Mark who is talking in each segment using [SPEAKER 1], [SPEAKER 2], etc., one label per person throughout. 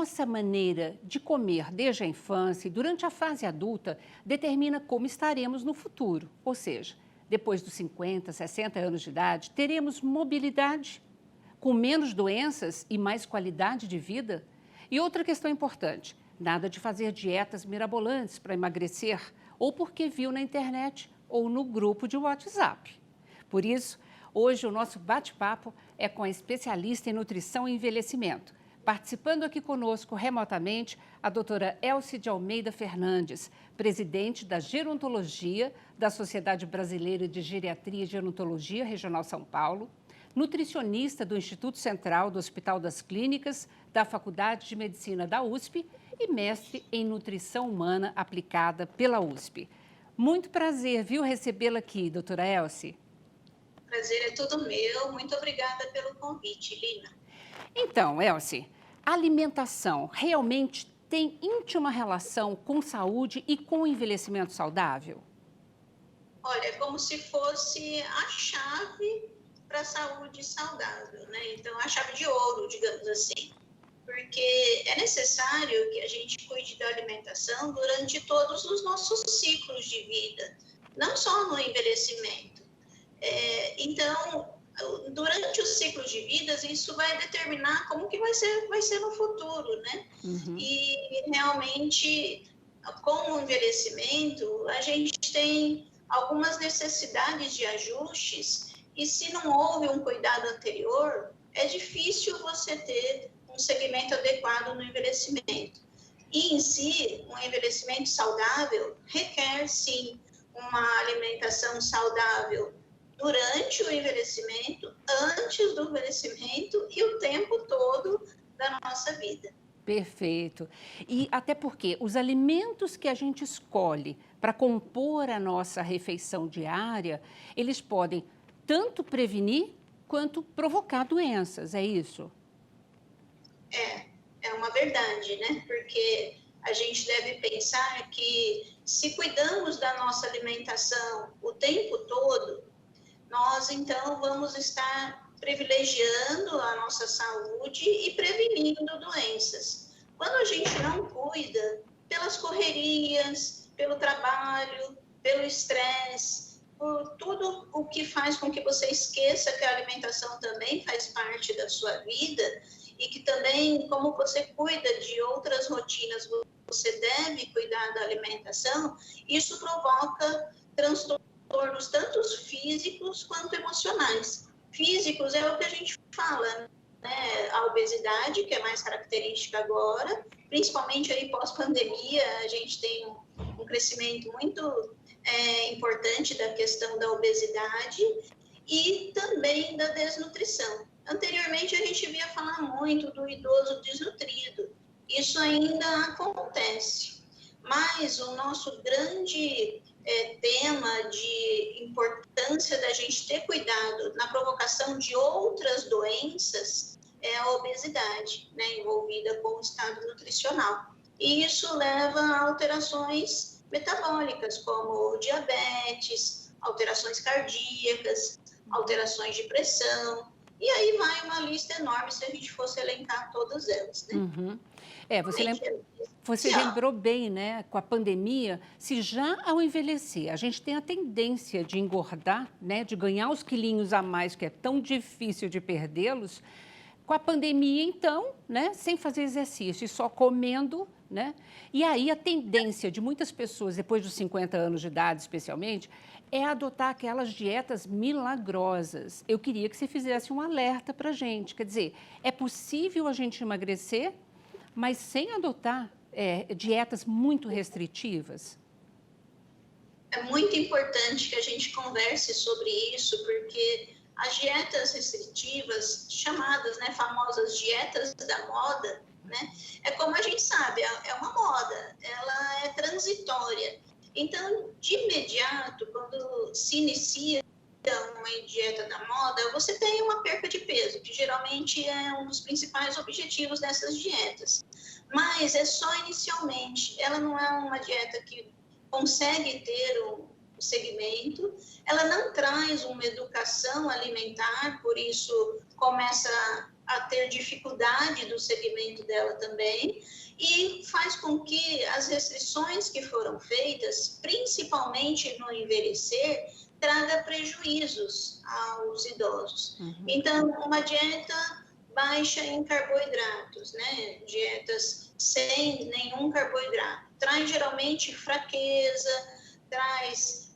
[SPEAKER 1] nossa maneira de comer desde a infância e durante a fase adulta determina como estaremos no futuro. Ou seja, depois dos 50, 60 anos de idade, teremos mobilidade, com menos doenças e mais qualidade de vida? E outra questão importante, nada de fazer dietas mirabolantes para emagrecer ou porque viu na internet ou no grupo de WhatsApp. Por isso, hoje o nosso bate-papo é com a especialista em nutrição e envelhecimento. Participando aqui conosco remotamente, a doutora Elce de Almeida Fernandes, presidente da Gerontologia da Sociedade Brasileira de Geriatria e Gerontologia Regional São Paulo, nutricionista do Instituto Central do Hospital das Clínicas, da Faculdade de Medicina da USP e mestre em Nutrição Humana aplicada pela USP. Muito prazer, viu, recebê-la aqui, doutora Elce.
[SPEAKER 2] Prazer é todo meu. Muito obrigada pelo convite, Lina.
[SPEAKER 1] Então, Elce, a alimentação realmente tem íntima relação com saúde e com envelhecimento saudável?
[SPEAKER 2] Olha, é como se fosse a chave para a saúde saudável, né? Então, a chave de ouro, digamos assim. Porque é necessário que a gente cuide da alimentação durante todos os nossos ciclos de vida, não só no envelhecimento. Então, durante os ciclos de vidas, isso vai determinar como que vai ser no futuro, né? E realmente, com o envelhecimento, a gente tem algumas necessidades de ajustes e se não houve um cuidado anterior, é difícil você ter um segmento adequado no envelhecimento. E, em si, um envelhecimento saudável requer, sim, uma alimentação saudável durante o envelhecimento, antes do envelhecimento e o tempo todo da nossa vida.
[SPEAKER 1] Perfeito. E até porque os alimentos que a gente escolhe para compor a nossa refeição diária, eles podem tanto prevenir quanto provocar doenças, é isso?
[SPEAKER 2] É uma verdade, né? Porque a gente deve pensar que se cuidamos da nossa alimentação o tempo todo, nós então vamos estar privilegiando a nossa saúde e prevenindo doenças. Quando a gente não cuida, pelas correrias, pelo trabalho, pelo estresse, por tudo o que faz com que você esqueça que a alimentação também faz parte da sua vida e que também, como você cuida de outras rotinas, você deve cuidar da alimentação, isso provoca transtornos tanto físicos quanto emocionais. Físicos é o que a gente fala, né? A obesidade, que é mais característica agora, principalmente aí pós-pandemia, a gente tem um crescimento muito importante da questão da obesidade e também da desnutrição. Anteriormente, a gente via falar muito do idoso desnutrido. Isso ainda acontece. Mas o nosso grande tema de importância da gente ter cuidado na provocação de outras doenças é a obesidade, né, envolvida com o estado nutricional. E isso leva a alterações metabólicas, como diabetes, alterações cardíacas, alterações de pressão, e aí vai uma lista enorme se a gente fosse elencar todas elas, né?
[SPEAKER 1] Você lembrou bem, né? Com a pandemia, se já ao envelhecer a gente tem a tendência de engordar, né? De ganhar os quilinhos a mais, que é tão difícil de perdê-los, com a pandemia, então, né? Sem fazer exercício e só comendo, né? E aí a tendência de muitas pessoas, depois dos 50 anos de idade especialmente, é adotar aquelas dietas milagrosas. Eu queria que você fizesse um alerta para a gente. Quer dizer, é possível a gente emagrecer, mas sem adotar dietas muito restritivas?
[SPEAKER 2] É muito importante que a gente converse sobre isso, porque as dietas restritivas, chamadas, né, famosas dietas da moda, né, é como a gente sabe, é uma moda, ela é transitória. Então, de imediato, quando se inicia uma dieta da moda, você tem uma perca de peso, que geralmente é um dos principais objetivos dessas dietas. Mas é só inicialmente, ela não é uma dieta que consegue ter o segmento, ela não traz uma educação alimentar, por isso começa a ter dificuldade do segmento dela também, e faz com que as restrições que foram feitas, principalmente no envelhecer, traga prejuízos aos idosos. Então, uma dieta baixa em carboidratos, né? Dietas sem nenhum carboidrato, traz geralmente fraqueza, traz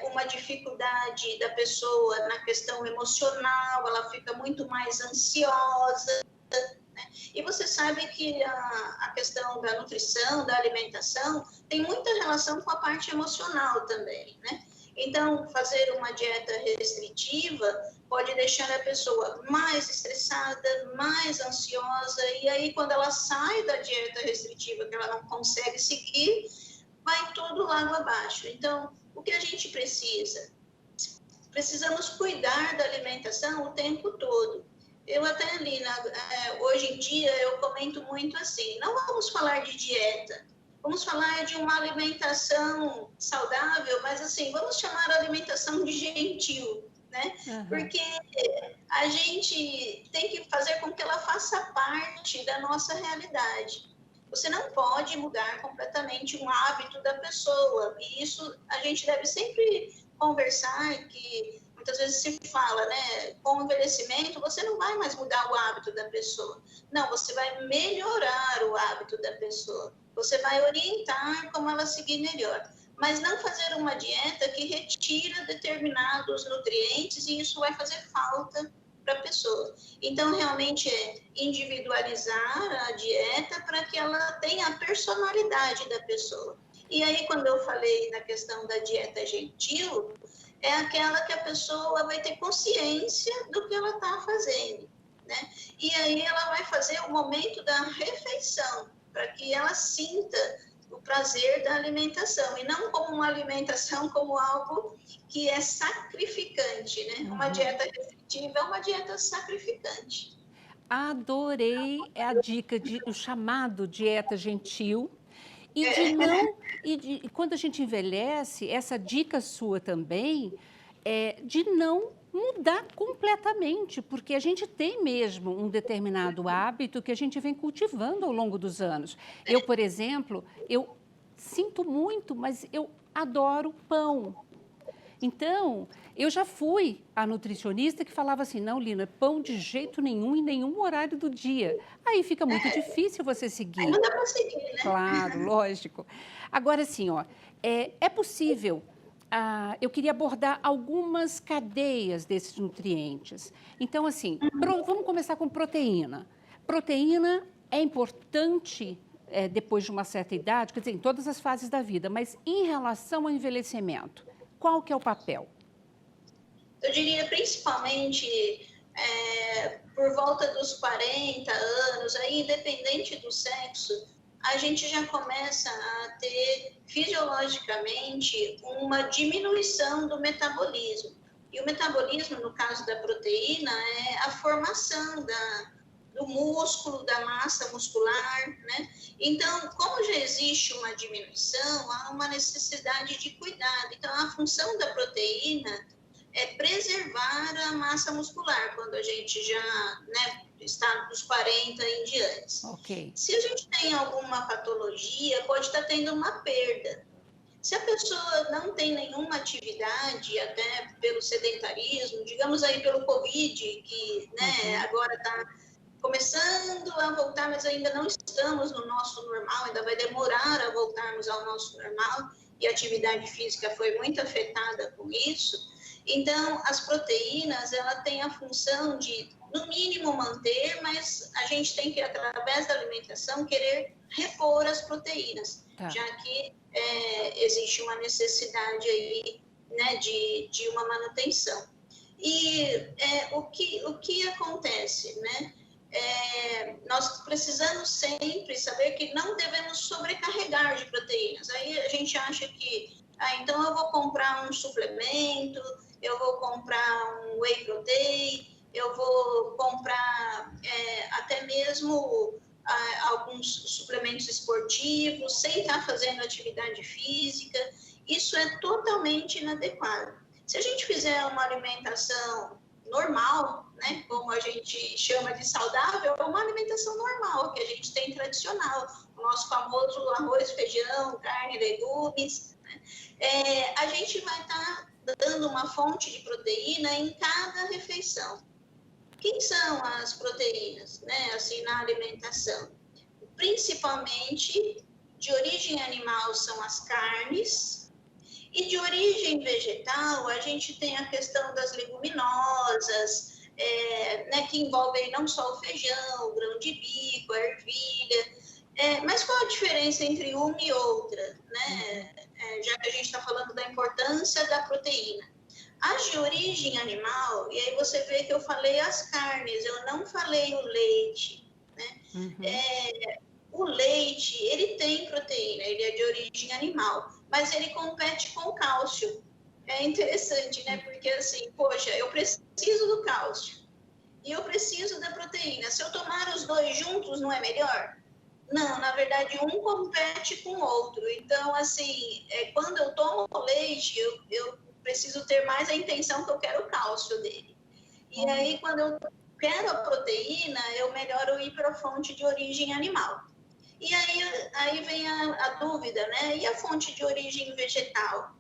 [SPEAKER 2] uma dificuldade da pessoa na questão emocional, ela fica muito mais ansiosa, né? E você sabe que a questão da nutrição, da alimentação, tem muita relação com a parte emocional também, né? Então, fazer uma dieta restritiva pode deixar a pessoa mais estressada, mais ansiosa, e aí quando ela sai da dieta restritiva, que ela não consegue seguir, vai tudo lago abaixo. Então, o que a gente precisa? Precisamos cuidar da alimentação o tempo todo. Eu até ali, hoje em dia, eu comento muito assim, não vamos falar de dieta, vamos falar de uma alimentação saudável, mas assim, vamos chamar a alimentação de gentil, né? Porque a gente tem que fazer com que ela faça parte da nossa realidade. Você não pode mudar completamente um hábito da pessoa, e isso a gente deve sempre conversar, que muitas vezes se fala, né, com o envelhecimento, você não vai mais mudar o hábito da pessoa. Não, você vai melhorar o hábito da pessoa. Você vai orientar como ela seguir melhor. Mas não fazer uma dieta que retira determinados nutrientes, e isso vai fazer falta para a pessoa. Então, realmente é individualizar a dieta para que ela tenha a personalidade da pessoa. E aí, quando eu falei na questão da dieta gentil, é aquela que a pessoa vai ter consciência do que ela está fazendo, né? E aí ela vai fazer o momento da refeição, para que ela sinta o prazer da alimentação, e não como uma alimentação como algo que é sacrificante, né? Uma dieta restritiva é uma dieta sacrificante.
[SPEAKER 1] Adorei a dica de o chamado dieta gentil. E de não, e quando a gente envelhece, essa dica sua também é de não mudar completamente, porque a gente tem mesmo um determinado hábito que a gente vem cultivando ao longo dos anos. Eu, por exemplo, eu sinto muito, mas eu adoro pão. Então, eu já fui a nutricionista que falava assim, não, Lina, pão de jeito nenhum, em nenhum horário do dia. Aí fica muito difícil você seguir.
[SPEAKER 2] Aí não dá para seguir, né?
[SPEAKER 1] Claro, lógico. Agora, assim, ó, é possível, eu queria abordar algumas cadeias desses nutrientes. Então, assim, vamos começar com proteína. Proteína é importante depois de uma certa idade, quer dizer, em todas as fases da vida, mas em relação ao envelhecimento, qual que é o papel?
[SPEAKER 2] Eu diria principalmente por volta dos 40 anos, aí independente do sexo, a gente já começa a ter fisiologicamente uma diminuição do metabolismo. E o metabolismo, no caso da proteína, é a formação do músculo, da massa muscular, né? Então, como já existe uma diminuição, há uma necessidade de cuidado. Então, a função da proteína é preservar a massa muscular, quando a gente já, né, está dos 40 em diante.
[SPEAKER 1] Ok.
[SPEAKER 2] Se a gente tem alguma patologia, pode estar tendo uma perda. Se a pessoa não tem nenhuma atividade, até pelo sedentarismo, digamos aí pelo Covid, que, né, agora está começando a voltar, mas ainda não estamos no nosso normal, ainda vai demorar a voltarmos ao nosso normal, e a atividade física foi muito afetada com isso. Então, as proteínas, ela tem a função de, no mínimo, manter, mas a gente tem que, através da alimentação, querer repor as proteínas, já que existe uma necessidade aí, né, de uma manutenção. E o que acontece, né? Nós precisamos sempre saber que não devemos sobrecarregar de proteínas. Aí a gente acha que, então eu vou comprar um suplemento, eu vou comprar um whey protein, eu vou comprar até mesmo alguns suplementos esportivos, sem estar fazendo atividade física. Isso é totalmente inadequado. Se a gente fizer uma alimentação, normal, né, como a gente chama de saudável, é uma alimentação normal, que a gente tem tradicional, o nosso famoso arroz, feijão, carne, legumes, né? A gente vai estar dando uma fonte de proteína em cada refeição. Quem são as proteínas, né, assim, na alimentação? Principalmente de origem animal são as carnes, e de origem vegetal a gente tem a questão das leguminosas, né, que envolvem não só o feijão, o grão de bico, a ervilha. Mas qual a diferença entre uma e outra, né? Já que a gente está falando da importância da proteína. As de origem animal, e aí você vê que eu falei as carnes, eu não falei o leite, né? O leite, ele tem proteína, ele é de origem animal, mas ele compete com o cálcio. É interessante, né? Porque assim, poxa, eu preciso do cálcio e eu preciso da proteína. Se eu tomar os dois juntos, não é melhor? Não, na verdade, um compete com o outro. Então, assim, quando eu tomo leite, eu preciso ter mais a intenção que eu quero o cálcio dele. E aí, quando eu quero a proteína, eu melhoro ir para a fonte de origem animal. E aí vem a dúvida, né? E a fonte de origem vegetal?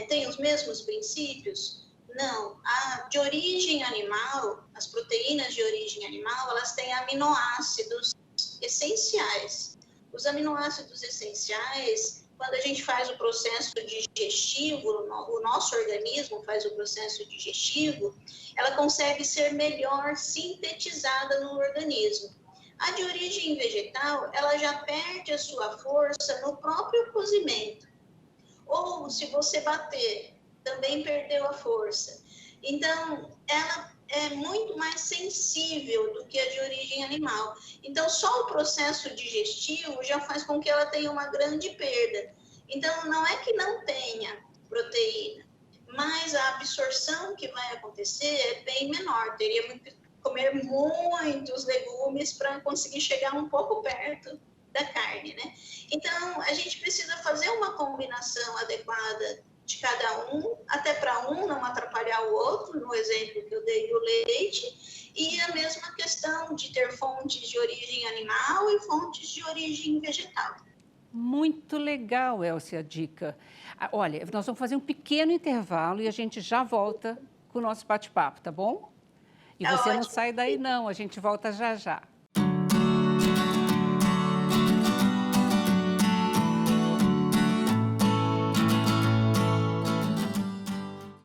[SPEAKER 2] Tem os mesmos princípios? Não. A de origem animal, as proteínas de origem animal, elas têm aminoácidos essenciais. Os aminoácidos essenciais, quando a gente faz o processo digestivo, o nosso organismo faz o processo digestivo, ela consegue ser melhor sintetizada no organismo. A de origem vegetal, ela já perde a sua força no próprio cozimento. Ou se você bater, também perdeu a força. Então, ela é muito mais sensível do que a de origem animal. Então, só o processo digestivo já faz com que ela tenha uma grande perda. Então, não é que não tenha proteína, mas a absorção que vai acontecer é bem menor. Teria que comer muitos legumes para conseguir chegar um pouco perto da carne, né? Então, a gente precisa fazer uma combinação adequada de cada um, até para um não atrapalhar o outro, no exemplo que eu dei do leite, e a mesma questão de ter fontes de origem animal e fontes de origem vegetal.
[SPEAKER 1] Muito legal, Elcia, a dica. Olha, nós vamos fazer um pequeno intervalo e a gente já volta com o nosso bate-papo, tá bom? E
[SPEAKER 2] Tá
[SPEAKER 1] você não
[SPEAKER 2] ótimo.
[SPEAKER 1] sai daí não, a gente volta já já.